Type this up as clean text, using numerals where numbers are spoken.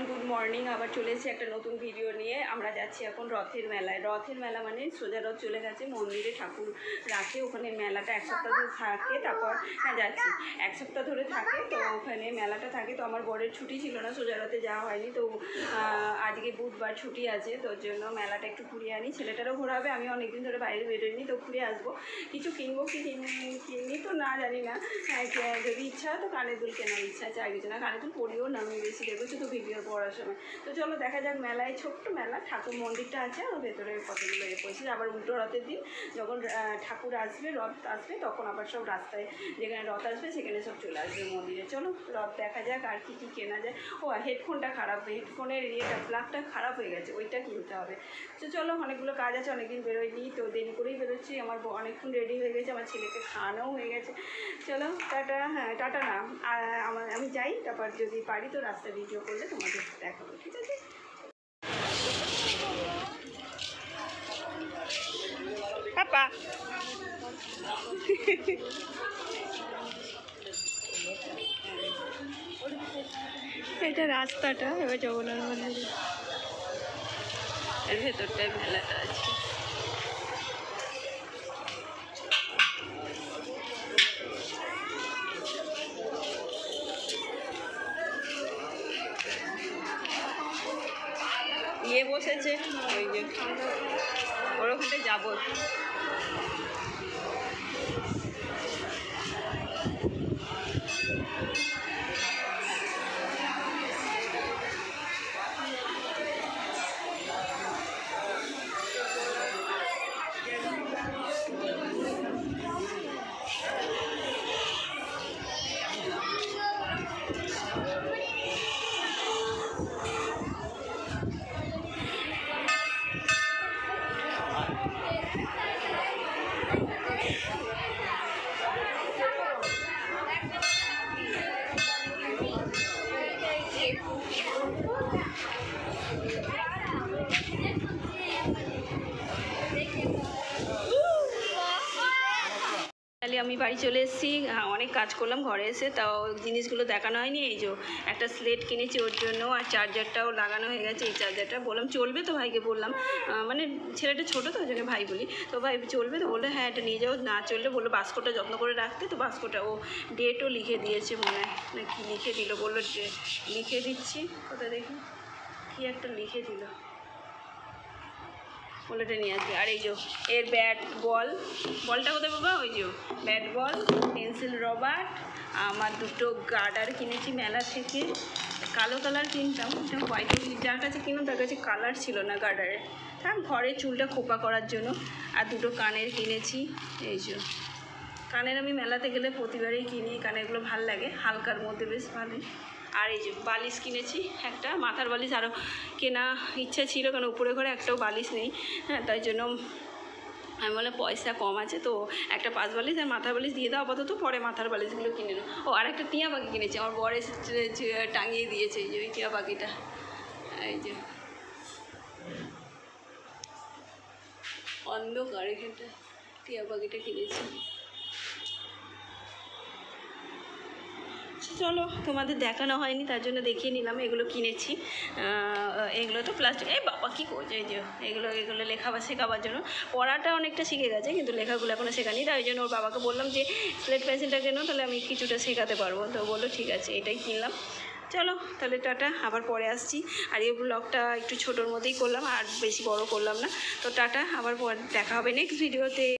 Good morning. আবার চলে এসেছি একটা নতুন ভিডিও নিয়ে। আমরা যাচ্ছি এখন রথের মেলায়। রথের মেলা মানে সোজা রথ চলে গেছে মন্দিরে, ঠাকুর রাখে ওখানে। মেলাটা এক সপ্তাহ ধরে থাকে, তারপর যাচ্ছি। এক সপ্তাহ ধরে থাকে, তো ওখানে মেলাটা থাকে। তো আমার বরের ছুটি ছিল না, সোজা রথে যাওয়া হয়নি। তো আজকে বুধবার ছুটি আছে, তোর জন্য মেলাটা একটু ঘুরিয়ে আনি। ছেলেটারও ঘোরাবে, আমি অনেকদিন ধরে বাইরে বেরোয়নি, তো ঘুরে আসবো। কিছু কিনবো কি কিনি তো না জানি না। যদি ইচ্ছা হয় তো কানের দুল কেনার ইচ্ছা আছে, আর কিছু না। কানের দুল পরিও না, আমি বেশি দেখেছি তো ভিডিও পড়ার সময়। তো চলো দেখা যাক মেলায়। ছোট্ট মেলা, ঠাকুর মন্দিরটা আছে আর ভেতরে কতগুলো পড়েছে। আবার উল্টো রথের দিন যখন ঠাকুর আসবে, রথ আসবে, তখন আবার সব রাস্তায় যেখানে রথ আসবে সেখানে সব চলে আসবে মন্দিরে। চলো রথ দেখা যাক আর কী কী কেনা যায়। ও হেডফোনটা খারাপ, হেডফোনের প্লাগটা খারাপ হয়ে গেছে, ওইটা কিনতে হবে। তো চলো, অনেকগুলো কাজ আছে, অনেকদিন বেরোয়নি, তো দেরি করেই বেরোচ্ছি। আমার অনেকক্ষণ রেডি হয়ে গেছে, আমার ছেলেকে খাওয়ানোও হয়ে গেছে। চলো টাটা। হ্যাঁ টাটা না, আমি যাই, তারপর যদি পারি তো রাস্তা ভিডিও করলে তোমাদের দেখাবো, ঠিক আছে? পাপা এটা রাস্তাটা, এবার জগন্নাথ মন্দির এর ভেতরটায় মেলাটা আছে। ইয়ে বসেছে, ওই যে ওর ওখানটায় যাবো। আমি বাড়ি চলে এসেছি, অনেক কাজ করলাম ঘরে এসে, তাও জিনিসগুলো দেখানো হয়নি। এই যে একটা স্লেট কিনেছি ওর জন্য, আর চার্জারটাও লাগানো হয়ে গেছে। এই চার্জারটা বললাম চলবে তো, ভাইকে বললাম, মানে ছেলেটা ছোটো তো ওই জন্য ভাই বলি, তো ভাই চলবে তো? বললো হ্যাঁ এটা নিয়ে যাও। না চললে বললো বাস্কটা যত্ন করে রাখতে, তো বাস্কটা ও ডেটও লিখে দিয়েছে মনে হয়, না কি লিখে দিল, বললো লিখে দিচ্ছি, কোথায় দেখি কী একটা লিখে দিল, বলটা নিয়ে আসবে। আর এই যে এর ব্যাট বলটা কোথায় বাবা? ওই যে ব্যাট বল, পেন্সিল রবার, আমার দুটো গার্ডার কিনেছি মেলা থেকে। কালো কালার কিনতাম, হোয়াইট, যার কাছে কিনলাম তার কাছে কালার ছিল না গার্ডারে, থাক ঘরে চুলটা খোপা করার জন্য। আর দুটো কানের কিনেছি। এই যে কানের আমি মেলাতে গেলে প্রতিবারেই কিনি, কানেরগুলো ভাল লাগে, হালকার মধ্যে বেশ ভালোই। আর এই যে বালিশ কিনেছি একটা, মাথার বালিশ আরও কেনা ইচ্ছা ছিল, কারণ উপরে ঘরে একটাও বালিশ নেই। হ্যাঁ তাই জন্য আমি বললাম পয়সা কম আছে তো একটা পাঁচ বালিশ আর মাথার বালিশ দিয়ে দাও আপাতত, পরে মাথার বালিশগুলো কিনে নেব। ও আর একটা টিয়া পাখি কিনেছি, আমার বর এসে টাঙিয়ে দিয়েছে, এই যে ওই টিয়া পাখিটা, এই যে অন্ধকার এখানটা টিয়া পাখিটা কিনেছি। চলো তোমাদের দেখানো হয়নি তার জন্য দেখিয়ে নিলাম, এগুলো কিনেছি। এগুলো তো প্লাস্টিক, এই বাবা কী করছে, এই যে এগুলো শেখাবার জন্য। পড়াটা অনেকটা শিখে গেছে, কিন্তু লেখাগুলো এখনও শেখানি, তাই জন্য ওর বাবাকে বললাম যে স্লেট পেন্সিলটা কেন, তাহলে আমি কিছুটা শেখাতে পারবো। তো বললো ঠিক আছে, এটাই কিনলাম। চলো তাহলে টাটা, আবার পরে আসছি। আর এই ব্লগটা একটু ছোটোর মধ্যেই করলাম, আর বেশি বড় করলাম না। তো টাটা, আবার পরে দেখা হবে নেক্সট ভিডিওতে।